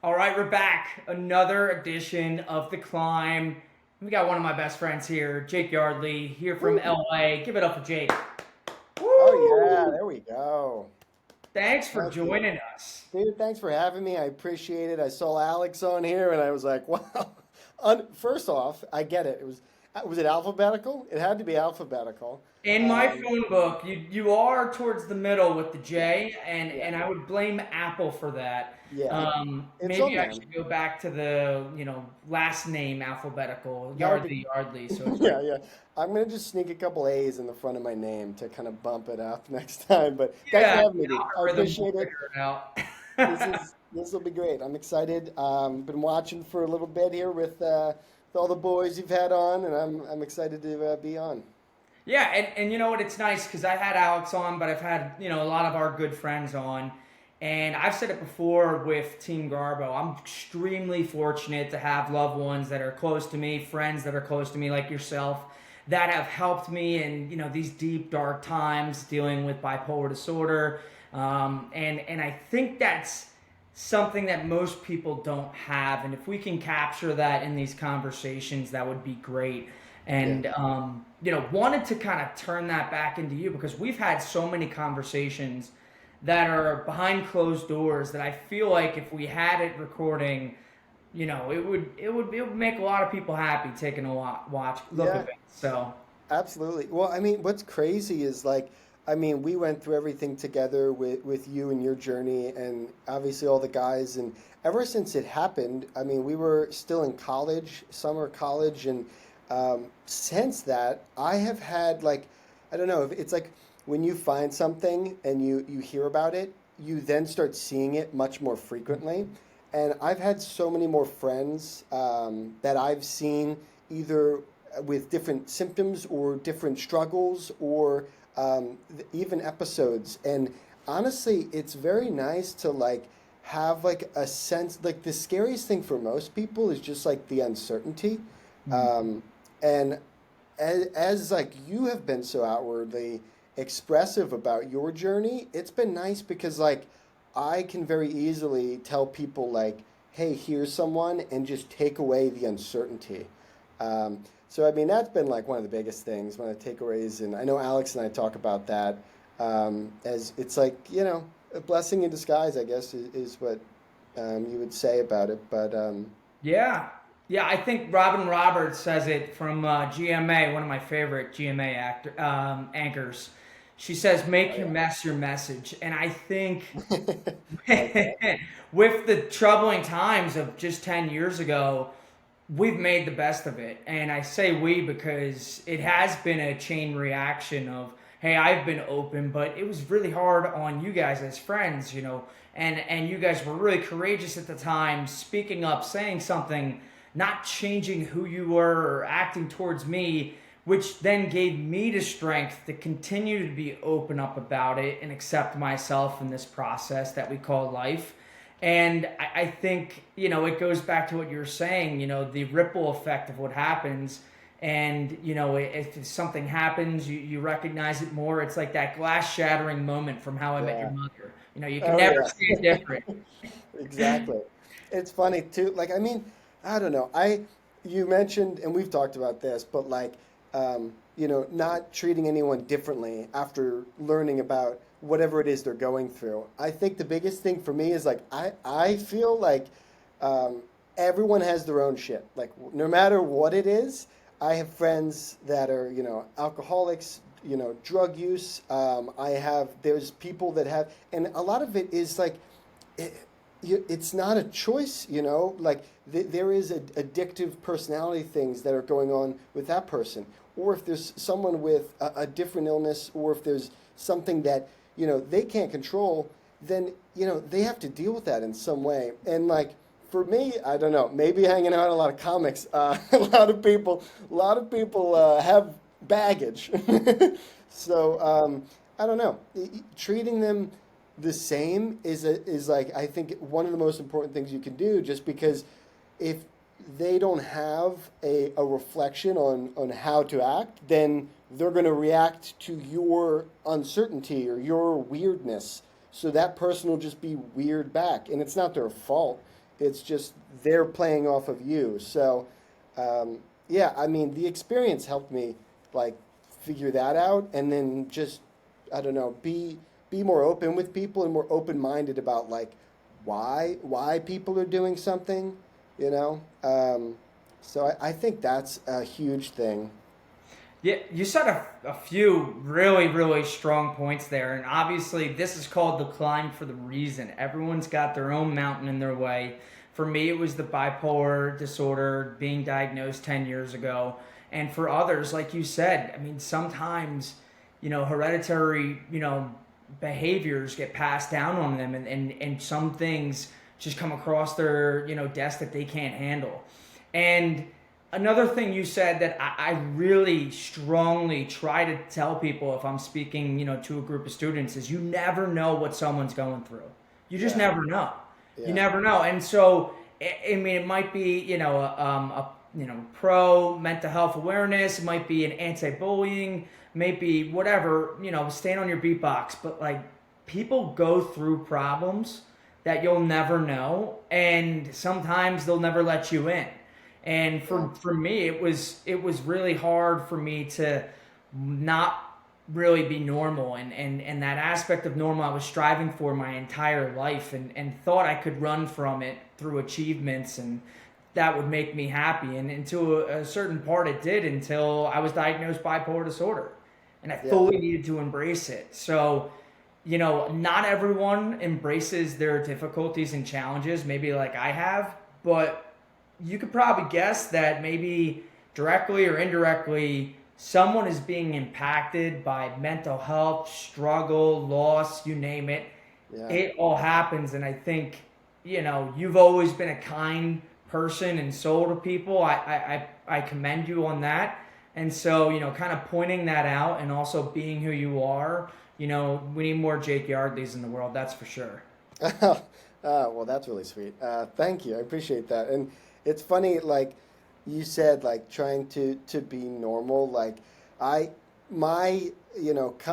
All right, we're back. Another edition of The Climb. We got one of my best friends here, Jake Yardley, here from Woo. LA. Give it up for Jake. Oh yeah, Woo! there we go. Thanks for Heck yeah. joining us. Dude, thanks for having me. I appreciate it. I saw Alex on here and I was like, wow. First off, I get it. Was it alphabetical? It had to be alphabetical. In my Um, phone book, you are towards the middle with the yeah, J, yeah, and I would blame Apple for that. yeah. It's Maybe on I them. should go back to the last name alphabetical, That would be Yardley Yardley. So it's right. yeah, yeah. I'm gonna just sneak a couple A's in the front of my name to kind of bump it up next time. But thanks for Yeah, having the me, dude. I algorithm will appreciate it. figure it out. This will be great. I'm excited. Been watching for a little bit here with all the boys you've had on, and I'm excited to be on. Yeah, and you know what? It's nice because I had Alex on, but I've had a lot of our good friends on, and I've said it before with Team Garbo. I'm extremely fortunate to have loved ones that are close to me, friends that are close to me, like yourself, that have helped me in these deep dark times dealing with bipolar disorder, and I think that's something that most people don't have, and if we can capture that in these conversations, that would be great. Yeah, And wanted to kind of turn that back into you because we've had so many conversations that are behind closed doors that I feel like if we had it recording, it would make a lot of people happy taking a watch look of yeah, it. So absolutely. Well, I mean, what's crazy is like, I mean, we went through everything together with you and your journey, and obviously all the guys. And ever since it happened, I mean, we were still in college, summer college, and since that, I have had like, I don't know, if it's like when you find something and you hear about it, you then start seeing it much more frequently. And I've had so many more friends that I've seen either with different symptoms or different struggles or even episodes. And honestly, it's very nice to like have like a sense. Like the scariest thing for most people is just like the uncertainty. Um, and as like you have been so outwardly expressive about your journey, it's been nice because like I can very easily tell people like, hey, here's someone and just take away the uncertainty. So I mean that's been like one of the biggest things, one of the takeaways, and I know Alex and I talk about that as it's like a blessing in disguise, I guess is what you would say about it. But yeah, yeah, I think Robin Roberts says it from GMA, one of my favorite GMA anchors. She says, oh "Make your yeah, mess your message," and I think I like that. with the troubling times of just 10 years ago, we've made the best of it. And I say we because it has been a chain reaction of, hey, I've been open, but it was really hard on you guys as friends, and you guys were really courageous at the time, speaking up, saying something, not changing who you were or acting towards me, which then gave me the strength to continue to be open up about it and accept myself in this process that we call life. And I think, it goes back to what you're saying, the ripple effect of what happens. And, if something happens, you recognize it more. It's like that glass shattering moment from How I Met Your Yeah. Mother. You can Oh never yeah. see it different. Exactly. It's funny too. Like, I mean, I don't know. You mentioned, and we've talked about this, but like, not treating anyone differently after learning about whatever it is they're going through. I think the biggest thing for me is like, I feel like um, everyone has their own shit. Like, no matter what it is, I have friends that are, alcoholics, drug use. There's people that have, and a lot of it is like, it's not a choice, like there is addictive personality things that are going on with that person. Or if there's someone with a different illness, or if there's something that, they can't control, then, they have to deal with that in some way. And like, for me, I don't know, maybe hanging out in a lot of comics, a lot of people have baggage. So, I don't know, treating them the same is like I think one of the most important things you can do just because if they don't have a reflection on how to act, then they're going to react to your uncertainty or your weirdness. So that person will just be weird back, and it's not their fault. It's just they're playing off of you. So, yeah, I mean, the experience helped me like figure that out, and then just I don't know, be more open with people and more open minded about like why people are doing something, you know. So I think that's a huge thing. Yeah, you said a few really, really strong points there. And obviously, this is called the climb for the reason. Everyone's got their own mountain in their way. For me, it was the bipolar disorder being diagnosed 10 years ago. And for others, like you said, I mean, sometimes, hereditary, behaviors get passed down on them, and some things just come across their, desk that they can't handle. And another thing you said that I really strongly try to tell people if I'm speaking, to a group of students is you never know what someone's going through. You just Yeah, never know. You yeah, never know. And so, I mean, it might be, pro mental health awareness. It might be an anti-bullying. Maybe whatever. Stand on your beatbox. But like, people go through problems that you'll never know, and sometimes they'll never let you in. And yeah, for me, it was really hard for me to not really be normal, and that aspect of normal I was striving for my entire life, and thought I could run from it through achievements, and that would make me happy. And to a certain part it did, until I was diagnosed bipolar disorder, and I yeah. fully needed to embrace it. So, not everyone embraces their difficulties and challenges, maybe like I have, but you could probably guess that maybe directly or indirectly, someone is being impacted by mental health, struggle, loss, you name it. Yeah. It all happens. And I think, you've always been a kind person and soul to people. I commend you on that. And so, kind of pointing that out and also being who you are, we need more Jake Yardleys in the world, that's for sure. Well, that's really sweet. Thank you. I appreciate that. And it's funny, like you said, like trying to be normal. Like I, my,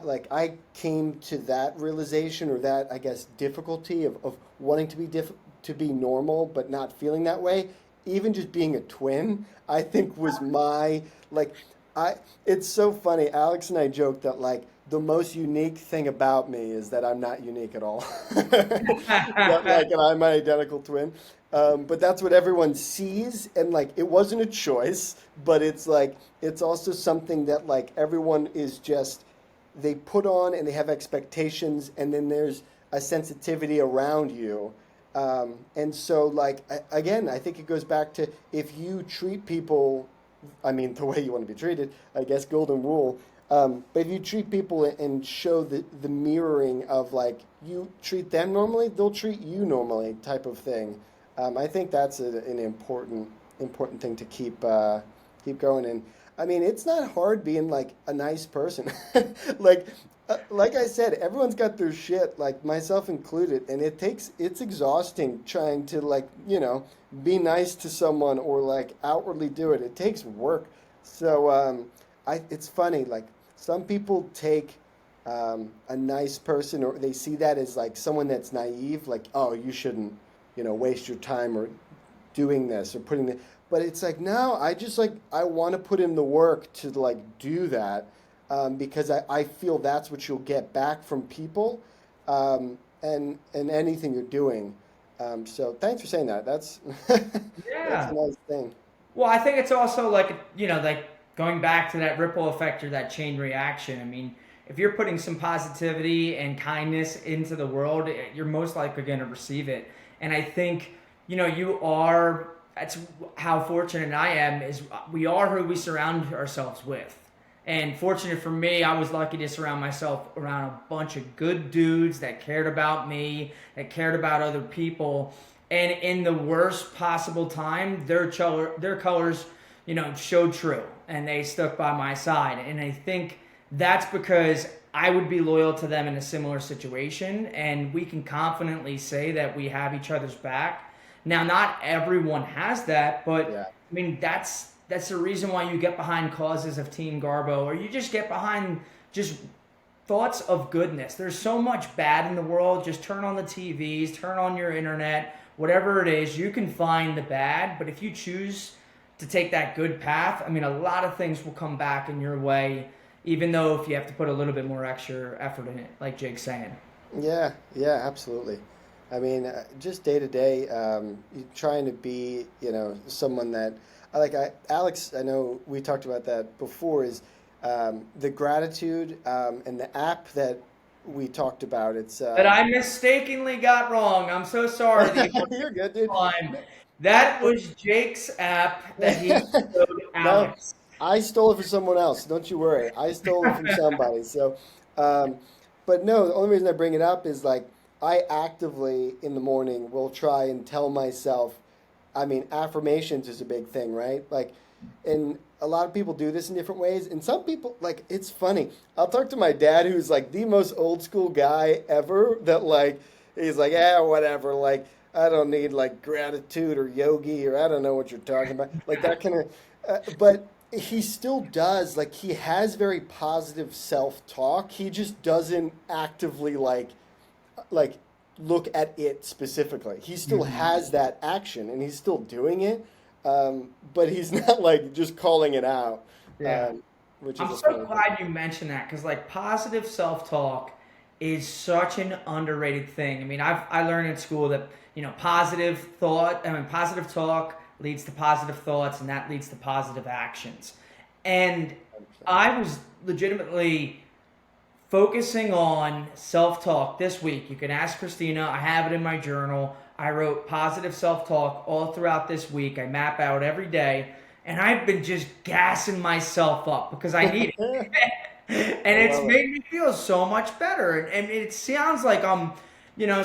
like I came to that realization or that I guess difficulty of wanting to to be normal but not feeling that way. Even just being a twin, I think was my like I. It's so funny. Alex and I joke that like the most unique thing about me is that I'm not unique at all. That like, and I'm my identical twin. But that's what everyone sees, and like, it wasn't a choice, but it's like, it's also something that like everyone is just, they put on and they have expectations, and then there's a sensitivity around you. And so, like, again, I think it goes back to if you treat people, I mean, the way you want to be treated, I guess, golden rule. But if you treat people and show the mirroring of like you treat them normally, they'll treat you normally type of thing. I think that's an important thing to keep going. And I mean, it's not hard being like a nice person. like like I said, everyone's got their shit, like myself included, and it's exhausting trying to like be nice to someone or like outwardly do it. It takes work. So it's funny, like some people take a nice person, or they see that as like someone that's naive, like, oh, you shouldn't, waste your time or doing this or putting the. But it's like, no, I just like, I want to put in the work to like do that, because I feel that's what you'll get back from people, and anything you're doing. So thanks for saying that. That's that's a Yeah. nice thing. Well, I think it's also like, like going back to that ripple effect or that chain reaction. I mean, if you're putting some positivity and kindness into the world, you're most likely going to receive it. And I think, you are, that's how fortunate I am, is we are who we surround ourselves with. And fortunate for me, I was lucky to surround myself around a bunch of good dudes that cared about me, that cared about other people. And in the worst possible time, their colors, showed true, and they stuck by my side. And I think that's because I would be loyal to them in a similar situation, and we can confidently say that we have each other's back. Now, not everyone has that, but Yeah. I mean, that's the reason why you get behind causes of Team Garbo, or you just get behind just thoughts of goodness. There's so much bad in the world. Just turn on the TVs, turn on your internet, whatever it is, you can find the bad, but if you choose to take that good path, I mean, a lot of things will come back in your way, even though if you have to put a little bit more extra effort in it, like Jake's saying. Yeah, yeah, absolutely. I mean, just day to day, trying to be, someone that Alex, I know we talked about that before, is the gratitude and the app that we talked about. It's That I mistakenly got wrong. I'm so sorry. The you're good, dude. climb. That was Jake's app that he showed No, Alex. I stole it from someone else. Don't you worry. I stole it from somebody. So, um, but no, the only reason I bring it up is like I actively in the morning will try and tell myself, I mean, affirmations is a big thing, right? Like, and a lot of people do this in different ways. And some people, like, it's funny. I'll talk to my dad, who's like the most old school guy ever, that like, he's like, whatever. Like, I don't need like gratitude or yogi or I don't know what you're talking about. Like, that kind of, but he still does, like, he has very positive self talk. He just doesn't actively, like look at it specifically. He still has that action and he's still doing it, but he's not like just calling it out, Yeah. which is I'm a so funny thing. glad you mentioned that because like positive self-talk is such an underrated thing. I mean, I learned in school that, positive talk leads to positive thoughts and that leads to positive actions. And 100%. I was legitimately focusing on self talk this week. You can ask Christina. I have it in my journal. I wrote positive self talk all throughout this week. I map out every day. And I've been just gassing myself up because I need I it. And it's love it. made me feel so much better. And it sounds like I'm,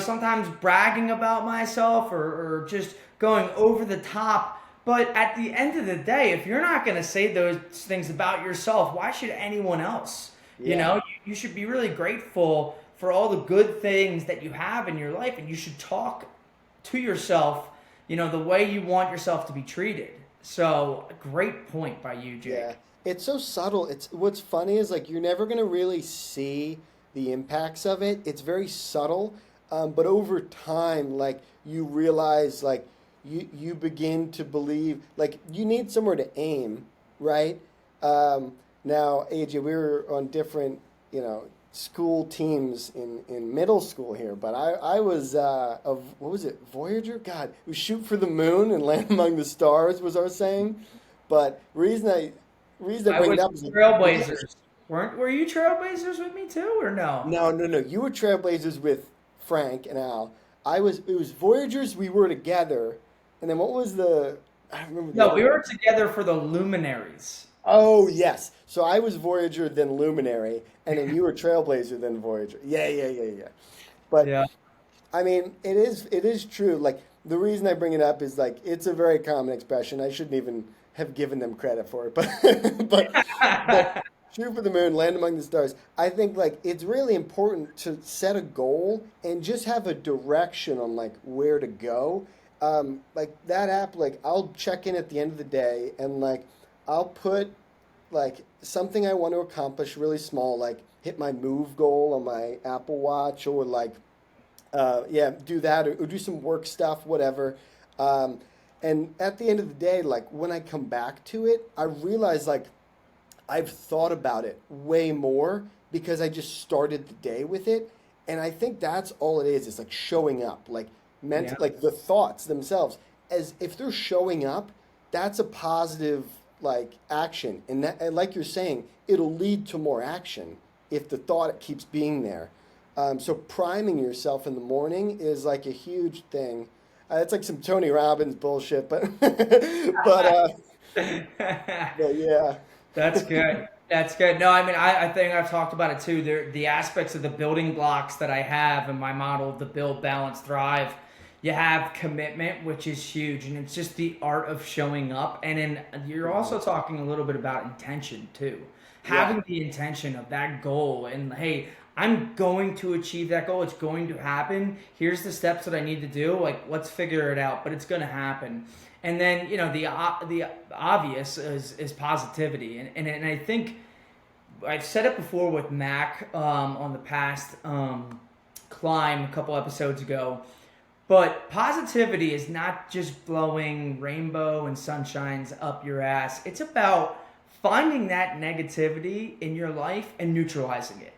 sometimes bragging about myself or just going over the top. But at the end of the day, if you're not going to say those things about yourself, why should anyone else? Yeah. You should be really grateful for all the good things that you have in your life, and you should talk to yourself, the way you want yourself to be treated. So, a great point by you, Yeah, Jake. it's so subtle. It's what's funny is like you're never gonna really see the impacts of it. It's very subtle, but over time, like you realize, like you begin to believe, like you need somewhere to aim, right? Now, AJ, we were on different, school teams in middle school here, but I was of what was it, Voyager? God, we shoot for the moon and land among the stars was our saying. But reason I I bring it was up is Trailblazers. Were you Trailblazers with me too, or no? no, no, no. You were Trailblazers with Frank and Al. It was Voyagers. We were together, and then what was the? I don't remember the No, other we one. were together for the Luminaries. Oh yes. So I was Voyager then Luminary, and then you were Trailblazer then Voyager. Yeah, yeah, yeah, yeah. But Yeah. I mean, it is true. Like the reason I bring it up is like it's a very common expression. I shouldn't even have given them credit for it, but but shoot for the moon, land among the stars. I think like it's really important to set a goal and just have a direction on like where to go. Like that app, like I'll check in at the end of the day and like I'll put like something I want to accomplish really small, like hit my move goal on my Apple Watch or like yeah, do that or do some work stuff, whatever. Um, and at the end of the day, like when I come back to it, I realize like I've thought about it way more because I just started the day with it. And I think that's all it is. It's like showing up, like Yeah. like the thoughts themselves. As if they're showing up, that's a positive like action. And like you're saying, it'll lead to more action if the thought keeps being there. So priming yourself in the morning is like a huge thing. It's like some Tony Robbins bullshit, but but uh, but yeah. That's good. That's good. No, I mean, I think I've talked about it too. The aspects of the building blocks that I have in my model of the build, balance, thrive. You have commitment, which is huge, and it's just the art of showing up. And then you're Mhm. also talking a little bit about intention too. Yeah. Having the intention of that goal, and hey, I'm going to achieve that goal. It's going to happen. Here's the steps that I need to do. Like, let's figure it out, but it's going to happen. And then the obvious is positivity, and I think I've said it before with Mac on the past climb a couple episodes ago, But positivity is not just blowing rainbow and sunshines up your ass. It's about finding that negativity in your life and neutralizing it.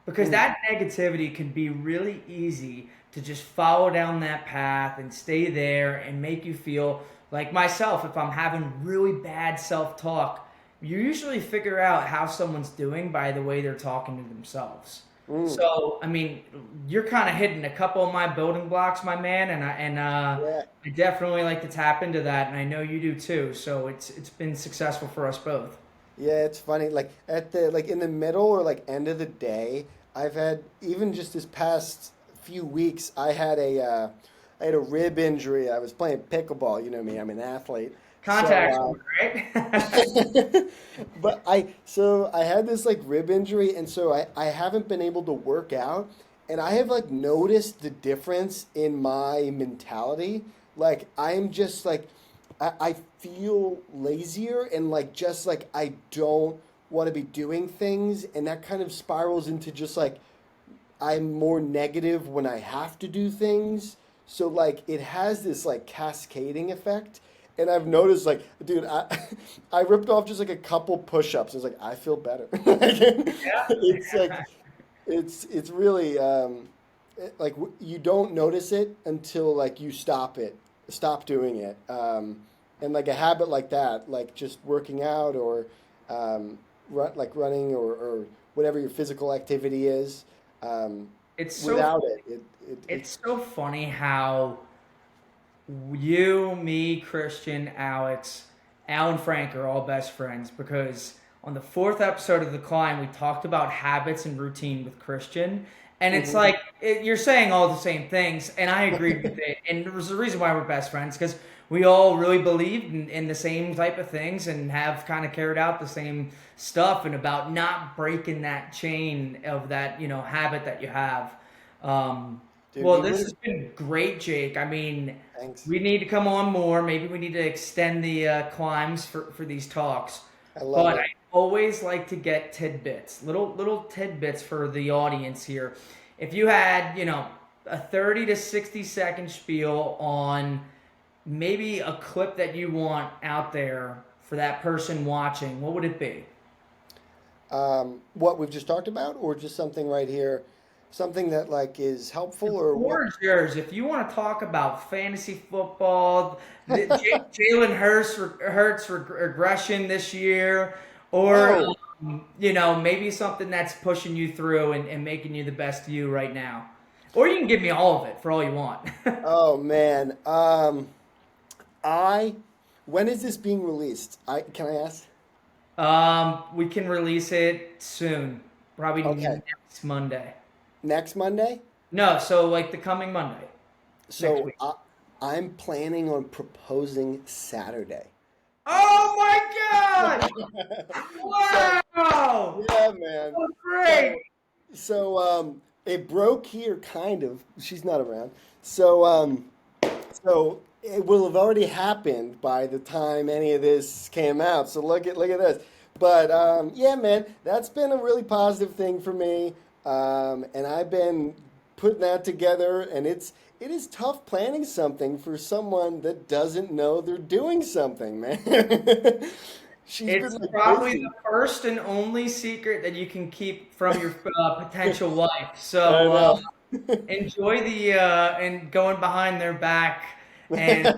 Because Mm. that negativity can be really easy to just follow down that path and stay there and make you feel like myself. If I'm having really bad self talk, you usually figure out how someone's doing by the way they're talking to themselves. Mm. So, I mean, you're kind of hitting a couple of my building blocks, my man, Yeah. I definitely like to tap into that, and I know you do too. So it's been successful for us both. Yeah, it's funny. Like at the like in the middle or like end of the day, I've had even just this past few weeks, I had a rib injury. I was playing pickleball. You know me, I'm an athlete. Contact So sport, right? but I had this like rib injury, and so I haven't been able to work out, and I have like noticed the difference in my mentality. Like I'm just like I feel lazier and like just like I don't want to be doing things, and that kind of spirals into just like I'm more negative when I have to do things. So like it has this like cascading effect. And I've noticed like, dude, I ripped off just like a couple push-ups. It's like I feel better. It's like Yeah. it's really you don't notice it until like you stop doing it. And like a habit like that, like just working out or like running or whatever your physical activity is, um, It's so without funny. it's It's so funny how you, me, Christian, Alex, Al, and Frank are all best friends because on the fourth episode of The Climb, we talked about habits and routine with Christian. And it's Mhm. like you're saying all the same things, and I agreed with it. And there was a reason why we're best friends because we all really believed in the same type of things and have kind of carried out the same stuff and about not breaking that chain of that habit that you have. Um, Dude, well, we this would has been great, Jake. I mean, thanks. we need to come on more. Maybe we need to extend the climbs for these talks. I love But I it. always like to get tidbits, little tidbits for the audience here. If you had, a 30 to 60-second spiel on maybe a clip that you want out there for that person watching, what would it be? What we've just talked about, or just something right here, something that like is helpful, The or what? floor is yours. If you want to talk about fantasy football, Jalen Hurts regression this year, or Oh, maybe something that's pushing you through and making you the best you right now, or you can give me all of it for all you want. oh man. I when is this being released? I can I ask? We can release it soon, probably Okay, next Monday. next Monday. No, so like the coming Monday, next So week. I'm planning on proposing Saturday. Oh my God! So Wow! yeah, man. Oh, great! So it broke here kind of. She's not around. So it will have already happened by the time any of this came out. So look at this. But yeah, man, that's been a really positive thing for me. And I've been putting that together, and it is tough planning something for someone that doesn't know they're doing something, man. She's been It's like probably the busy. first and only secret that you can keep from your potential wife. I So know. enjoy the and going behind their back and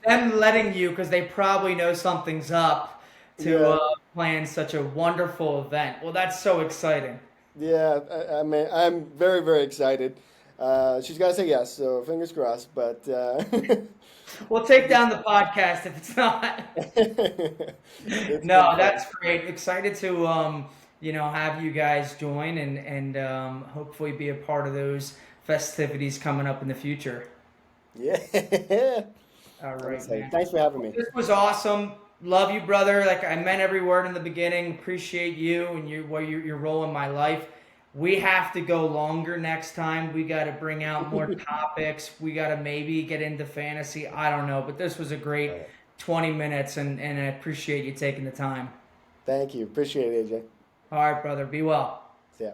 them letting you because they probably know something's up to Yeah, plan such a wonderful event. Well, that's so exciting. yeah. I mean, I'm very, very excited. She's got to say yes, so fingers crossed. But We'll take down the podcast if it's not. it's been No, fun. that's great. Excited to have you guys join and hopefully be a part of those festivities coming up in the future. Yeah, All I'm right, excited. man. Thanks for having me. This was awesome. Love you, brother. Like I meant every word in the beginning. Appreciate you and your role in my life. We have to go longer next time. We got to bring out more topics. We got to maybe get into fantasy. I don't know, but this was a great 20 minutes, and I appreciate you taking the time. Thank you. Appreciate it, AJ. All right, brother. Be well. See ya.